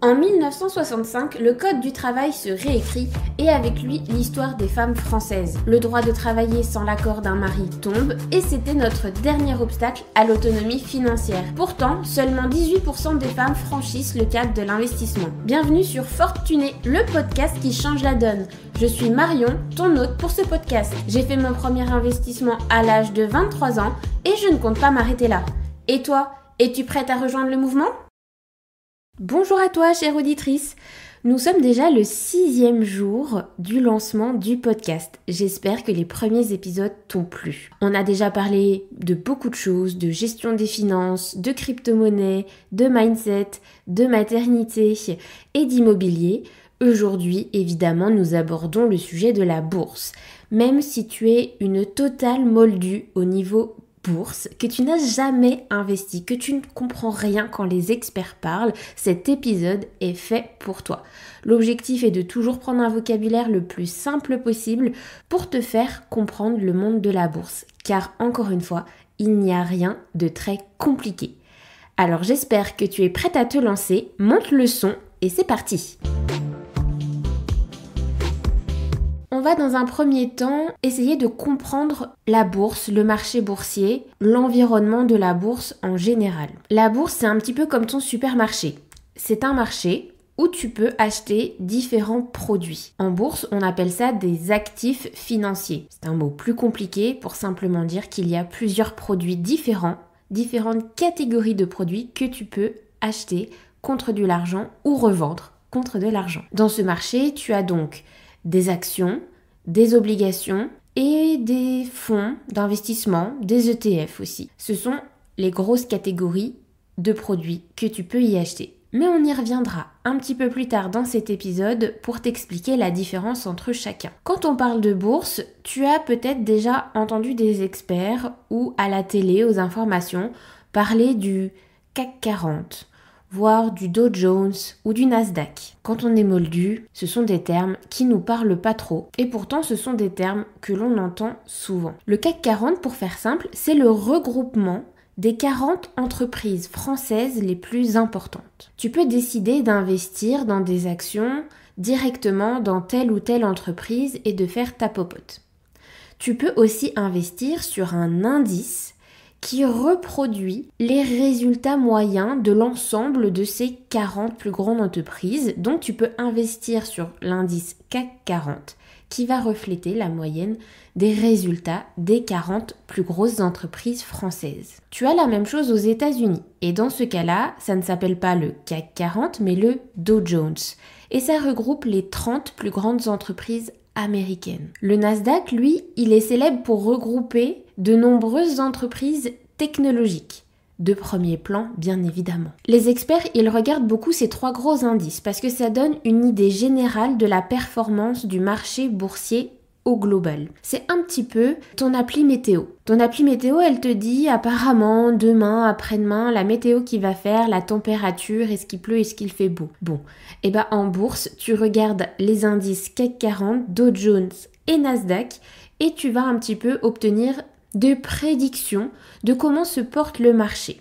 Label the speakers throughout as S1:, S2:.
S1: En 1965, le Code du travail se réécrit et avec lui l'histoire des femmes françaises. Le droit de travailler sans l'accord d'un mari tombe et c'était notre dernier obstacle à l'autonomie financière. Pourtant, seulement 18% des femmes franchissent le cap de l'investissement. Bienvenue sur Fortuné, le podcast qui change la donne. Je suis Marion, ton hôte pour ce podcast. J'ai fait mon premier investissement à l'âge de 23 ans et je ne compte pas m'arrêter là. Et toi, es-tu prête à rejoindre le mouvement ? Bonjour à toi, chère auditrice. Nous sommes déjà le 6e jour du lancement du podcast. J'espère que les premiers épisodes t'ont plu. On a déjà parlé de beaucoup de choses, de gestion des finances, de crypto-monnaie, de mindset, de maternité et d'immobilier. Aujourd'hui, évidemment, nous abordons le sujet de la bourse. Même si tu es une totale moldue au niveau bourse, que tu n'as jamais investi, que tu ne comprends rien quand les experts parlent, cet épisode est fait pour toi. L'objectif est de toujours prendre un vocabulaire le plus simple possible pour te faire comprendre le monde de la bourse. Car encore une fois, il n'y a rien de très compliqué. Alors j'espère que tu es prête à te lancer, monte le son et c'est parti! On va dans un premier temps essayer de comprendre la bourse, le marché boursier, l'environnement de la bourse en général. La bourse, c'est un petit peu comme ton supermarché. C'est un marché où tu peux acheter différents produits. En bourse, on appelle ça des actifs financiers. C'est un mot plus compliqué pour simplement dire qu'il y a plusieurs produits différents, différentes catégories de produits que tu peux acheter contre de l'argent ou revendre contre de l'argent. Dans ce marché, tu as donc des actions, des obligations et des fonds d'investissement, des ETF aussi. Ce sont les grosses catégories de produits que tu peux y acheter. Mais on y reviendra un petit peu plus tard dans cet épisode pour t'expliquer la différence entre chacun. Quand on parle de bourse, tu as peut-être déjà entendu des experts ou à la télé, aux informations, parler du CAC 40. Voire du Dow Jones ou du Nasdaq. Quand on est moldu, ce sont des termes qui nous parlent pas trop et pourtant ce sont des termes que l'on entend souvent. Le CAC 40, pour faire simple, c'est le regroupement des 40 entreprises françaises les plus importantes. Tu peux décider d'investir dans des actions directement dans telle ou telle entreprise et de faire ta popote. Tu peux aussi investir sur un indice qui reproduit les résultats moyens de l'ensemble de ces 40 plus grandes entreprises. Donc tu peux investir sur l'indice CAC 40 qui va refléter la moyenne des résultats des 40 plus grosses entreprises françaises. Tu as la même chose aux États-Unis et dans ce cas-là, ça ne s'appelle pas le CAC 40 mais le Dow Jones et ça regroupe les 30 plus grandes entreprises américaine. Le Nasdaq, lui, il est célèbre pour regrouper de nombreuses entreprises technologiques. De premier plan, bien évidemment. Les experts, ils regardent beaucoup ces 3 gros indices parce que ça donne une idée générale de la performance du marché boursier au global. C'est un petit peu ton appli météo. Ton appli météo, elle te dit apparemment demain, après-demain, la météo qui va faire, la température, est-ce qu'il pleut, est-ce qu'il fait beau. Bon, et ben en bourse, tu regardes les indices CAC 40, Dow Jones et Nasdaq et tu vas un petit peu obtenir des prédictions de comment se porte le marché.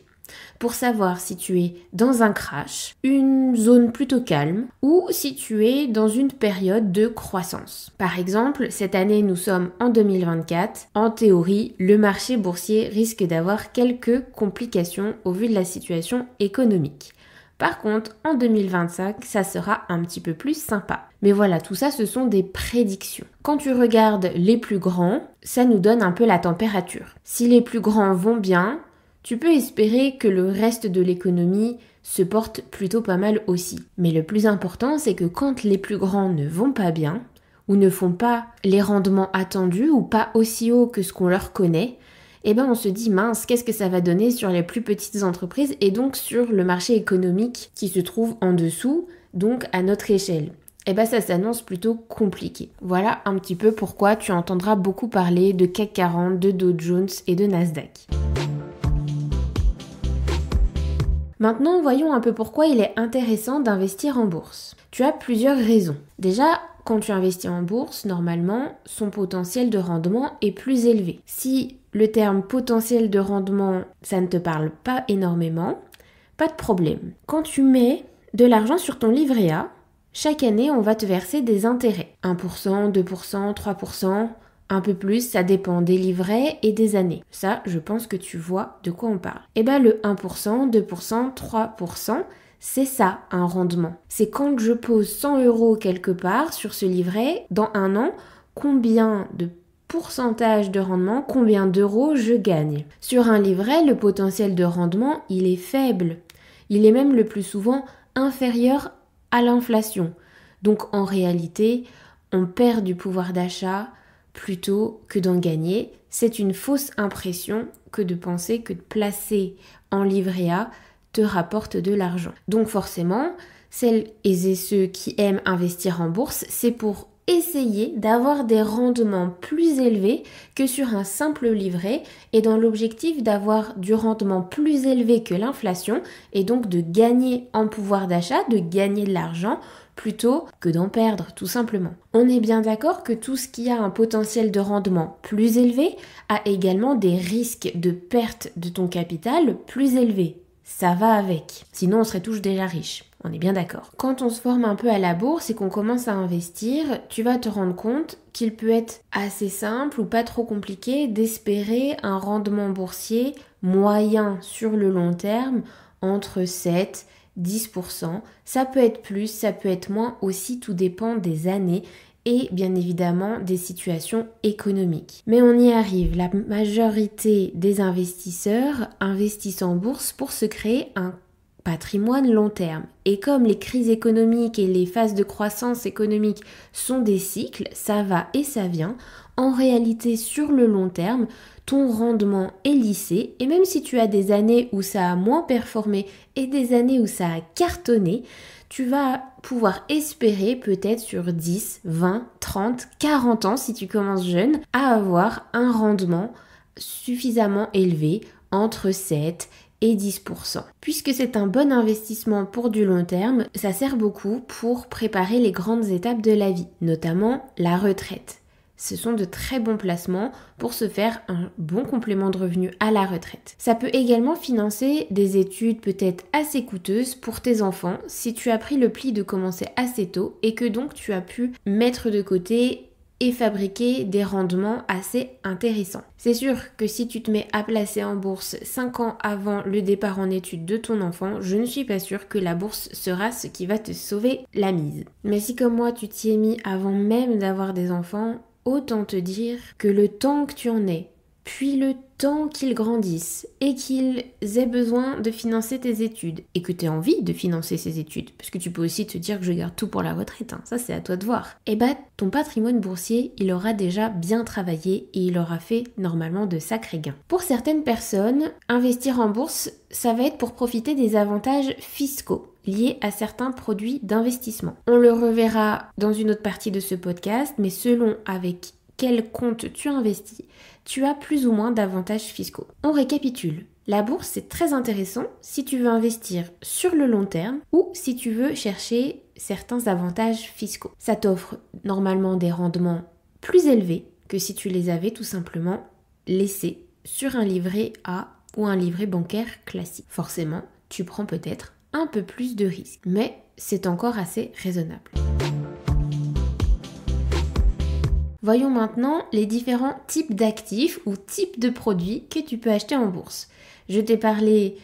S1: Pour savoir si tu es dans un crash, une zone plutôt calme ou si tu es dans une période de croissance. Par exemple, cette année nous sommes en 2024. En théorie, le marché boursier risque d'avoir quelques complications au vu de la situation économique. Par contre, en 2025, ça sera un petit peu plus sympa. Mais voilà, tout ça, ce sont des prédictions. Quand tu regardes les plus grands, ça nous donne un peu la température. Si les plus grands vont bien, tu peux espérer que le reste de l'économie se porte plutôt pas mal aussi. Mais le plus important, c'est que quand les plus grands ne vont pas bien, ou ne font pas les rendements attendus, ou pas aussi haut que ce qu'on leur connaît, eh ben on se dit mince, qu'est-ce que ça va donner sur les plus petites entreprises et donc sur le marché économique qui se trouve en dessous, donc à notre échelle. Eh ben ça s'annonce plutôt compliqué. Voilà un petit peu pourquoi tu entendras beaucoup parler de CAC 40, de Dow Jones et de Nasdaq. Maintenant, voyons un peu pourquoi il est intéressant d'investir en bourse. Tu as plusieurs raisons. Déjà, quand tu investis en bourse, normalement, son potentiel de rendement est plus élevé. Si le terme potentiel de rendement, ça ne te parle pas énormément, pas de problème. Quand tu mets de l'argent sur ton livret A. Chaque année, on va te verser des intérêts. 1%, 2%, 3%, un peu plus, ça dépend des livrets et des années. Ça, je pense que tu vois de quoi on parle. Et bien le 1%, 2%, 3%, c'est ça un rendement. C'est quand je pose 100 € quelque part sur ce livret, dans un an, combien de pourcentage de rendement, combien d'euros je gagne. Sur un livret, le potentiel de rendement, il est faible. Il est même le plus souvent inférieur à l'inflation. Donc en réalité, on perd du pouvoir d'achat plutôt que d'en gagner. C'est une fausse impression que de penser que de placer en livret A te rapporte de l'argent. Donc forcément, celles et ceux qui aiment investir en bourse, c'est pour essayer d'avoir des rendements plus élevés que sur un simple livret et dans l'objectif d'avoir du rendement plus élevé que l'inflation et donc de gagner en pouvoir d'achat, de gagner de l'argent plutôt que d'en perdre tout simplement. On est bien d'accord que tout ce qui a un potentiel de rendement plus élevé a également des risques de perte de ton capital plus élevés. Ça va avec. Sinon, on serait tous déjà riches. On est bien d'accord. Quand on se forme un peu à la bourse et qu'on commence à investir, tu vas te rendre compte qu'il peut être assez simple ou pas trop compliqué d'espérer un rendement boursier moyen sur le long terme entre 7 10%. Ça peut être plus, ça peut être moins aussi, tout dépend des années et bien évidemment des situations économiques. Mais on y arrive, la majorité des investisseurs investissent en bourse pour se créer un patrimoine long terme. Et comme les crises économiques et les phases de croissance économique sont des cycles, ça va et ça vient, en réalité sur le long terme, ton rendement est lissé et même si tu as des années où ça a moins performé et des années où ça a cartonné, tu vas pouvoir espérer peut-être sur 10, 20, 30, 40 ans si tu commences jeune à avoir un rendement suffisamment élevé entre 7 et 10%. Puisque c'est un bon investissement pour du long terme, ça sert beaucoup pour préparer les grandes étapes de la vie, notamment la retraite. Ce sont de très bons placements pour se faire un bon complément de revenu à la retraite. Ça peut également financer des études peut-être assez coûteuses pour tes enfants si tu as pris le pli de commencer assez tôt et que donc tu as pu mettre de côté et fabriquer des rendements assez intéressants. C'est sûr que si tu te mets à placer en bourse 5 ans avant le départ en études de ton enfant, je ne suis pas sûre que la bourse sera ce qui va te sauver la mise. Mais si comme moi tu t'y es mis avant même d'avoir des enfants, autant te dire que le temps que tu en aies, puis le temps qu'ils grandissent et qu'ils aient besoin de financer tes études et que tu aies envie de financer ces études, parce que tu peux aussi te dire que je garde tout pour la retraite, ça c'est à toi de voir, et bah ton patrimoine boursier il aura déjà bien travaillé et il aura fait normalement de sacrés gains. Pour certaines personnes, investir en bourse, ça va être pour profiter des avantages fiscaux liés à certains produits d'investissement. On le reverra dans une autre partie de ce podcast, mais selon avec quel compte tu investis, tu as plus ou moins d'avantages fiscaux. On récapitule. La bourse, c'est très intéressant si tu veux investir sur le long terme ou si tu veux chercher certains avantages fiscaux. Ça t'offre normalement des rendements plus élevés que si tu les avais tout simplement laissés sur un livret A ou un livret bancaire classique. Forcément, tu prends peut-être un peu plus de risques, mais c'est encore assez raisonnable. Voyons maintenant les différents types d'actifs ou types de produits que tu peux acheter en bourse. Je t'ai parlé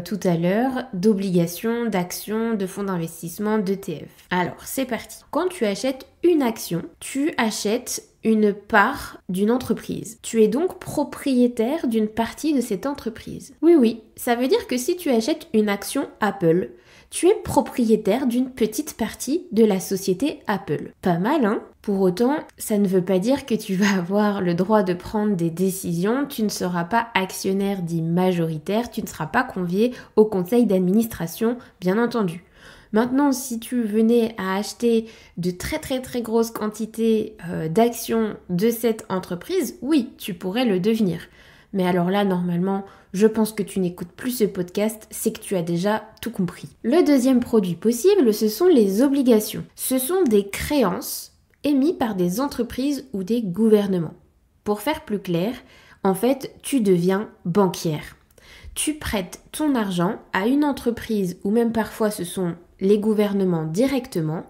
S1: tout à l'heure d'obligations, d'actions, de fonds d'investissement, d'ETF. Alors, c'est parti. Quand tu achètes une action, tu achètes une part d'une entreprise. Tu es donc propriétaire d'une partie de cette entreprise. Oui, ça veut dire que si tu achètes une action Apple, tu es propriétaire d'une petite partie de la société Apple. Pas mal, hein ? Pour autant, ça ne veut pas dire que tu vas avoir le droit de prendre des décisions, tu ne seras pas actionnaire dit majoritaire, tu ne seras pas convié au conseil d'administration, bien entendu. Maintenant, si tu venais à acheter de très grosses quantités d'actions de cette entreprise, oui, tu pourrais le devenir. Mais alors là, normalement, je pense que tu n'écoutes plus ce podcast, c'est que tu as déjà tout compris. Le deuxième produit possible, ce sont les obligations. Ce sont des créances émises par des entreprises ou des gouvernements. Pour faire plus clair, en fait, tu deviens banquière. tu prêtes ton argent à une entreprise ou même parfois ce sont les gouvernements directement.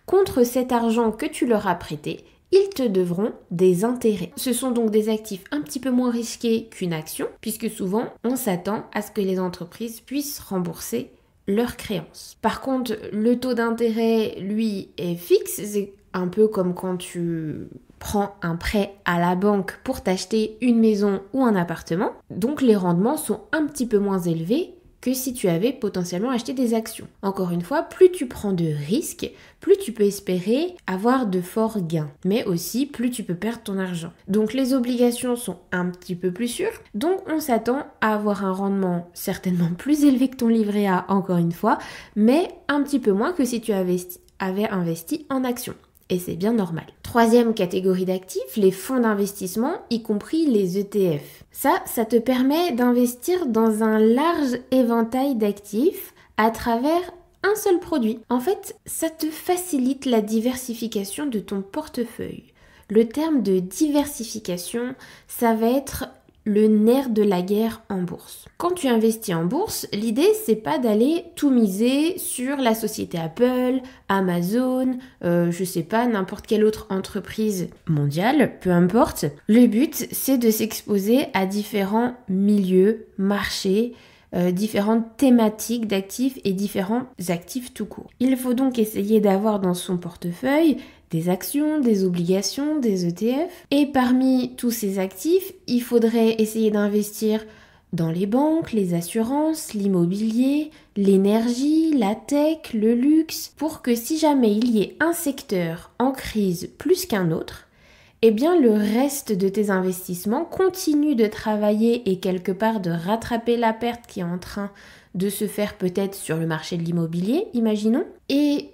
S1: Contre cet argent que tu leur as prêté, ils te devront des intérêts. Ce sont donc des actifs un petit peu moins risqués qu'une action, puisque souvent on s'attend à ce que les entreprises puissent rembourser leurs créances. Par contre, le taux d'intérêt, lui, est fixe. C'est un peu comme quand tu prends un prêt à la banque pour t'acheter une maison ou un appartement. Donc les rendements sont un petit peu moins élevés que si tu avais potentiellement acheté des actions. Encore une fois, plus tu prends de risques, plus tu peux espérer avoir de forts gains, mais aussi plus tu peux perdre ton argent. Donc les obligations sont un petit peu plus sûres, donc on s'attend à avoir un rendement certainement plus élevé que ton livret A, encore une fois, mais un petit peu moins que si tu avais investi en actions. Et c'est bien normal. Troisième catégorie d'actifs, les fonds d'investissement, y compris les ETF. Ça te permet d'investir dans un large éventail d'actifs à travers un seul produit. En fait, ça te facilite la diversification de ton portefeuille. Le terme de diversification, ça va être le nerf de la guerre en bourse. Quand tu investis en bourse, l'idée c'est pas d'aller tout miser sur la société Apple, Amazon, je sais pas, n'importe quelle autre entreprise mondiale, peu importe. Le but c'est de s'exposer à différents milieux, marchés, différentes thématiques d'actifs et différents actifs tout court. Il faut donc essayer d'avoir dans son portefeuille des actions, des obligations, des ETF. Et parmi tous ces actifs, il faudrait essayer d'investir dans les banques, les assurances, l'immobilier, l'énergie, la tech, le luxe, pour que si jamais il y ait un secteur en crise plus qu'un autre, eh bien le reste de tes investissements continue de travailler et quelque part de rattraper la perte qui est en train de se faire peut-être sur le marché de l'immobilier, imaginons. Et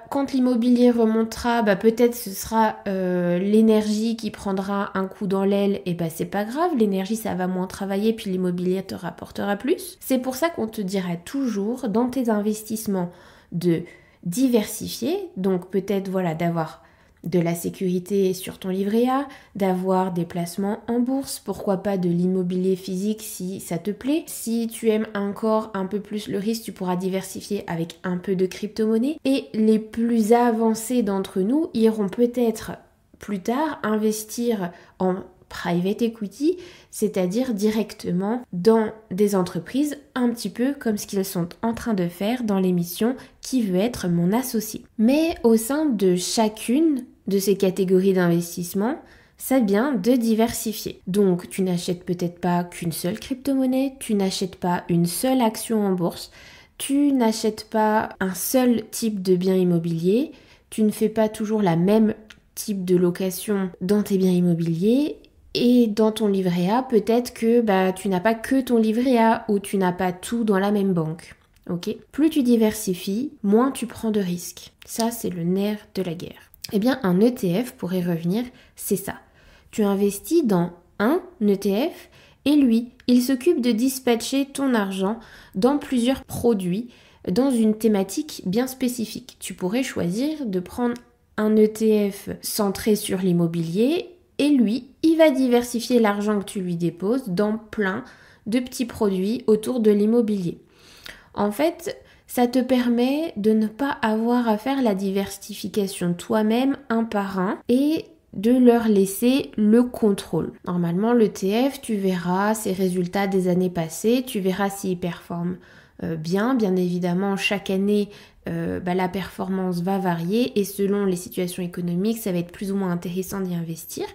S1: quand l'immobilier remontera, peut-être ce sera l'énergie qui prendra un coup dans l'aile, et c'est pas grave, l'énergie ça va moins travailler puis l'immobilier te rapportera plus. C'est pour ça qu'on te dira toujours dans tes investissements de diversifier, donc peut-être d'avoir de la sécurité sur ton livret A, d'avoir des placements en bourse, pourquoi pas de l'immobilier physique si ça te plaît. Si tu aimes encore un peu plus le risque, tu pourras diversifier avec un peu de crypto-monnaie. Et les plus avancés d'entre nous iront peut-être plus tard investir en private equity, c'est-à-dire directement dans des entreprises, un petit peu comme ce qu'ils sont en train de faire dans l'émission Qui veut être mon associé. Mais au sein de chacune de ces catégories d'investissement, c'est bien de diversifier. Donc tu n'achètes peut-être pas qu'une seule crypto-monnaie, tu n'achètes pas une seule action en bourse, tu n'achètes pas un seul type de bien immobilier, tu ne fais pas toujours la même type de location dans tes biens immobiliers. Et dans ton livret A, peut-être que tu n'as pas que ton livret A ou tu n'as pas tout dans la même banque. Ok ? Plus tu diversifies, moins tu prends de risques. Ça, c'est le nerf de la guerre. Eh bien, un ETF, pour y revenir, c'est ça. Tu investis dans un ETF et lui, il s'occupe de dispatcher ton argent dans plusieurs produits, dans une thématique bien spécifique. Tu pourrais choisir de prendre un ETF centré sur l'immobilier. Et lui, il va diversifier l'argent que tu lui déposes dans plein de petits produits autour de l'immobilier. En fait, ça te permet de ne pas avoir à faire la diversification toi-même un par un et de leur laisser le contrôle. Normalement, l'ETF, tu verras ses résultats des années passées, tu verras s'il performe bien. Bien évidemment, chaque année, la performance va varier et selon les situations économiques, ça va être plus ou moins intéressant d'y investir.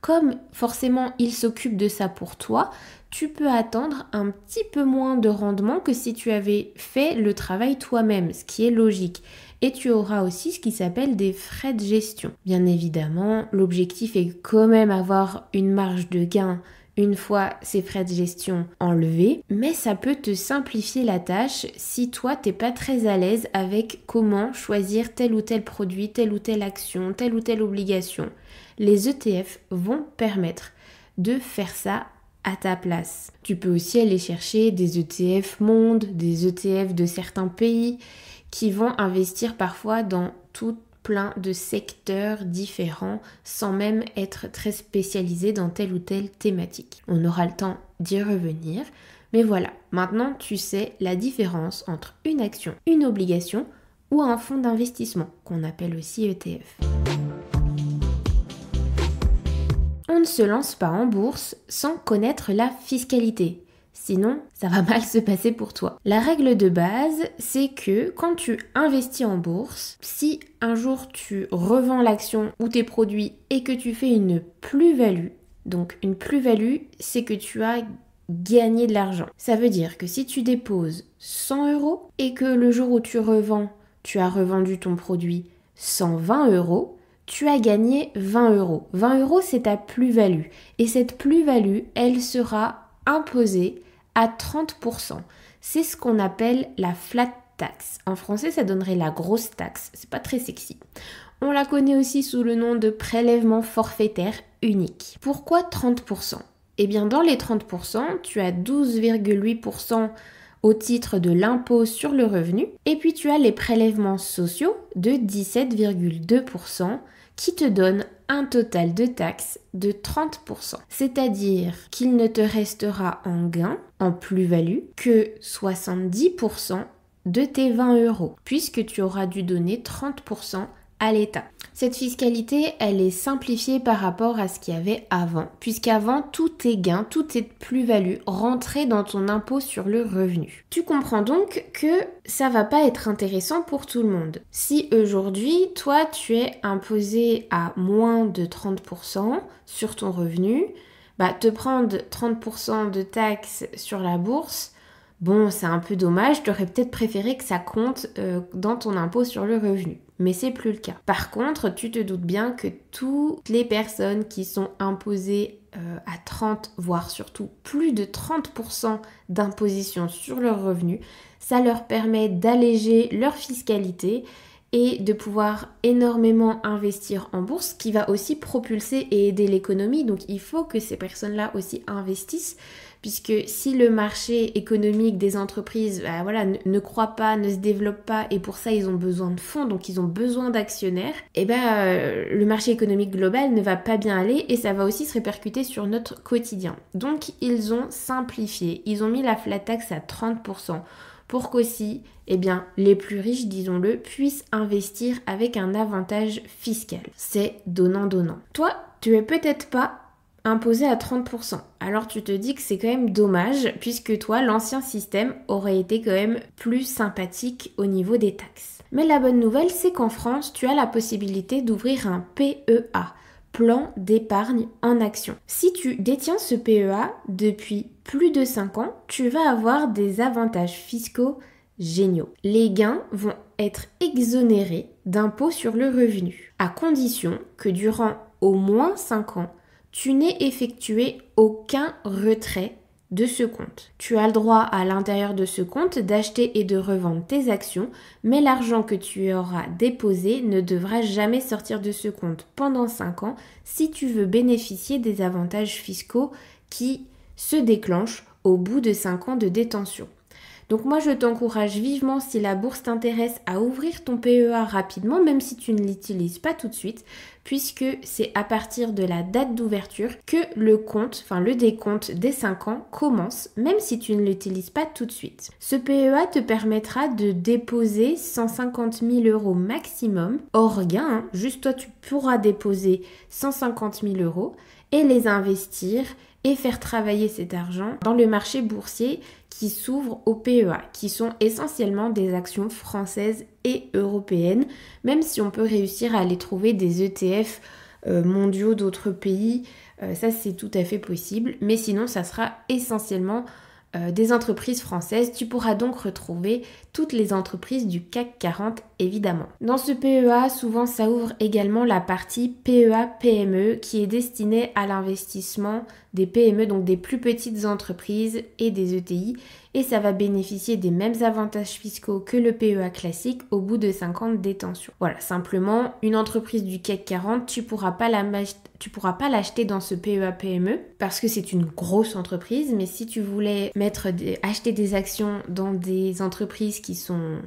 S1: Comme forcément il s'occupe de ça pour toi, tu peux attendre un petit peu moins de rendement que si tu avais fait le travail toi-même, ce qui est logique. Et tu auras aussi ce qui s'appelle des frais de gestion. Bien évidemment, l'objectif est quand même avoir une marge de gain une fois ces frais de gestion enlevés, mais ça peut te simplifier la tâche si toi t'es pas très à l'aise avec comment choisir tel ou tel produit, telle ou telle action, telle ou telle obligation. Les ETF vont permettre de faire ça à ta place. Tu peux aussi aller chercher des ETF monde, des ETF de certains pays qui vont investir parfois dans tout plein de secteurs différents sans même être très spécialisé dans telle ou telle thématique. On aura le temps d'y revenir. Mais voilà, Maintenant, tu sais la différence entre une action, une obligation ou un fonds d'investissement, qu'on appelle aussi ETF. On ne se lance pas en bourse sans connaître la fiscalité. Sinon, ça va mal se passer pour toi. La règle de base, c'est que quand tu investis en bourse, si un jour tu revends l'action ou tes produits et que tu fais une plus-value, donc une plus-value, c'est que tu as gagné de l'argent. Ça veut dire que si tu déposes 100 € et que le jour où tu revends, tu as revendu ton produit 120 €, tu as gagné 20 €. 20 €, c'est ta plus-value. Et cette plus-value, elle sera imposée à 30%. C'est ce qu'on appelle la flat tax. En français, ça donnerait la grosse taxe. C'est pas très sexy. On la connaît aussi sous le nom de prélèvement forfaitaire unique. Pourquoi 30%? Eh bien, dans les 30%, tu as 12,8% au titre de l'impôt sur le revenu. Et puis, tu as les prélèvements sociaux de 17,2% qui te donnent un total de taxes de 30%. C'est-à-dire qu'il ne te restera en gain, en plus-value, que 70% de tes 20 €, puisque tu auras dû donner 30% à l'État. Cette fiscalité, elle est simplifiée par rapport à ce qu'il y avait avant, puisqu'avant, tous tes gains, toutes tes plus-values rentraient dans ton impôt sur le revenu. Tu comprends donc que ça va pas être intéressant pour tout le monde. Si aujourd'hui, toi, tu es imposé à moins de 30% sur ton revenu, te prendre 30% de taxes sur la bourse, bon, c'est un peu dommage, tu aurais peut-être préféré que ça compte dans ton impôt sur le revenu. Mais c'est plus le cas. Par contre, tu te doutes bien que toutes les personnes qui sont imposées à 30, voire surtout plus de 30% d'imposition sur leurs revenus, ça leur permet d'alléger leur fiscalité et de pouvoir énormément investir en bourse, qui va aussi propulser et aider l'économie. Donc il faut que ces personnes-là aussi investissent, puisque si le marché économique des entreprises ne croît pas, ne se développe pas, et pour ça ils ont besoin de fonds, donc ils ont besoin d'actionnaires, le marché économique global ne va pas bien aller et ça va aussi se répercuter sur notre quotidien. Donc ils ont simplifié, ils ont mis la flat tax à 30%. Pour qu'aussi, les plus riches, disons-le, puissent investir avec un avantage fiscal. C'est donnant-donnant. Toi, tu es peut-être pas imposé à 30%. Alors tu te dis que c'est quand même dommage, puisque toi, l'ancien système aurait été quand même plus sympathique au niveau des taxes. Mais la bonne nouvelle, c'est qu'en France, tu as la possibilité d'ouvrir un PEA, plan d'épargne en action. Si tu détiens ce PEA depuis plus de 5 ans, tu vas avoir des avantages fiscaux géniaux. Les gains vont être exonérés d'impôt sur le revenu, à condition que durant au moins 5 ans, tu n'aies effectué aucun retrait de ce compte. Tu as le droit à l'intérieur de ce compte d'acheter et de revendre tes actions, mais l'argent que tu auras déposé ne devra jamais sortir de ce compte pendant 5 ans si tu veux bénéficier des avantages fiscaux qui se déclenchent au bout de 5 ans de détention. Donc moi je t'encourage vivement, si la bourse t'intéresse, à ouvrir ton PEA rapidement, même si tu ne l'utilises pas tout de suite, puisque c'est à partir de la date d'ouverture que le décompte des 5 ans commence, même si tu ne l'utilises pas tout de suite. Ce PEA te permettra de déposer 150 000 € maximum, hors gain, juste toi tu pourras déposer 150 000 € et les investir et faire travailler cet argent dans le marché boursier qui s'ouvre au PEA, qui sont essentiellement des actions françaises et européennes, même si on peut réussir à aller trouver des ETF mondiaux d'autres pays, ça c'est tout à fait possible, mais sinon ça sera essentiellement des entreprises françaises. Tu pourras donc retrouver toutes les entreprises du CAC 40 évidemment. Dans ce PEA, souvent ça ouvre également la partie PEA-PME qui est destinée à l'investissement des PME, donc des plus petites entreprises et des ETI, et ça va bénéficier des mêmes avantages fiscaux que le PEA classique au bout de 5 ans de détention. Voilà, simplement, une entreprise du CAC 40, tu pourras pas l'acheter dans ce PEA-PME parce que c'est une grosse entreprise, mais si tu voulais acheter des actions dans des entreprises qui sont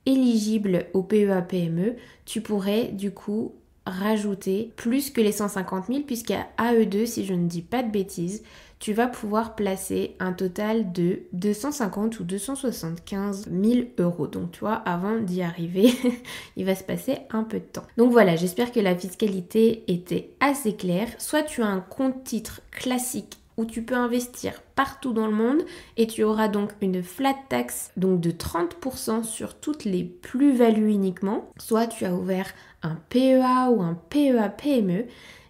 S1: éligibles au PEA-PME, tu pourrais du coup rajouter plus que les 150 000 puisqu'à eux deux, si je ne dis pas de bêtises, tu vas pouvoir placer un total de 250 ou 275 000 euros. Donc tu vois, avant d'y arriver, il va se passer un peu de temps. Donc voilà, j'espère que la fiscalité était assez claire. Soit tu as un compte titre classique où tu peux investir partout dans le monde et tu auras donc une flat tax donc de 30% sur toutes les plus-values uniquement. Soit tu as ouvert un PEA ou un PEA-PME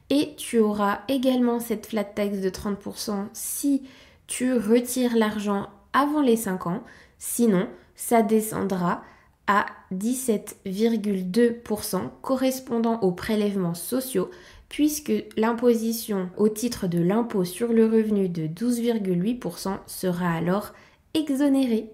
S1: et tu auras également cette flat tax de 30% si tu retires l'argent avant les 5 ans. Sinon, ça descendra à 17,2% correspondant aux prélèvements sociaux puisque l'imposition au titre de l'impôt sur le revenu de 12,8% sera alors exonérée.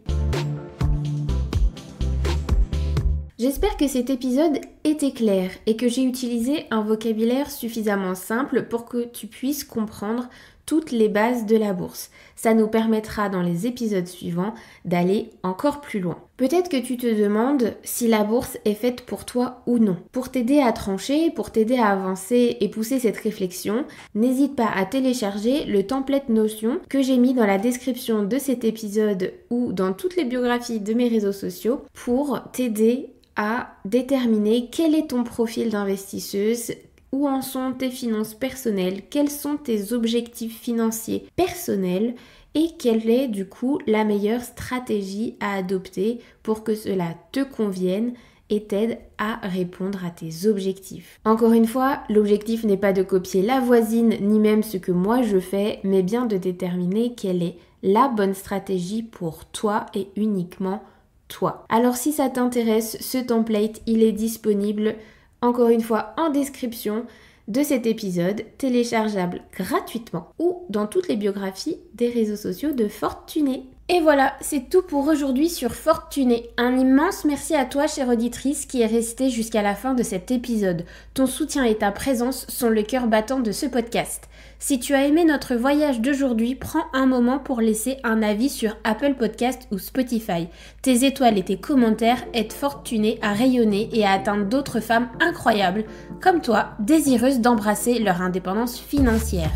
S1: J'espère que cet épisode était clair et que j'ai utilisé un vocabulaire suffisamment simple pour que tu puisses comprendre toutes les bases de la bourse. Ça nous permettra dans les épisodes suivants d'aller encore plus loin. Peut-être que tu te demandes si la bourse est faite pour toi ou non. Pour t'aider à trancher, pour t'aider à avancer et pousser cette réflexion, n'hésite pas à télécharger le template Notion que j'ai mis dans la description de cet épisode ou dans toutes les biographies de mes réseaux sociaux pour t'aider à déterminer quel est ton profil d'investisseuse, où en sont tes finances personnelles, quels sont tes objectifs financiers personnels et quelle est du coup la meilleure stratégie à adopter pour que cela te convienne et t'aide à répondre à tes objectifs. Encore une fois, l'objectif n'est pas de copier la voisine ni même ce que moi je fais, mais bien de déterminer quelle est la bonne stratégie pour toi et uniquement toi. Alors si ça t'intéresse, ce template, il est disponible encore une fois en description de cet épisode, téléchargeable gratuitement ou dans toutes les biographies des réseaux sociaux de Fortuné. Et voilà, c'est tout pour aujourd'hui sur Fortuné. Un immense merci à toi, chère auditrice, qui est restée jusqu'à la fin de cet épisode. Ton soutien et ta présence sont le cœur battant de ce podcast. Si tu as aimé notre voyage d'aujourd'hui, prends un moment pour laisser un avis sur Apple Podcast ou Spotify. Tes étoiles et tes commentaires aident Fortuné à rayonner et à atteindre d'autres femmes incroyables, comme toi, désireuses d'embrasser leur indépendance financière.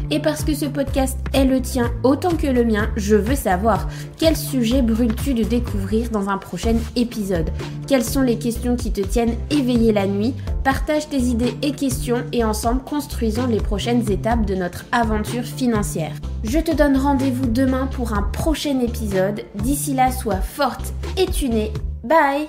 S1: Et parce que ce podcast est le tien autant que le mien, je veux savoir quel sujet brûles-tu de découvrir dans un prochain épisode? Quelles sont les questions qui te tiennent éveillé la nuit? Partage tes idées et questions et ensemble construisons les prochaines étapes de notre aventure financière. Je te donne rendez-vous demain pour un prochain épisode. D'ici là, sois forte et tunée. Bye!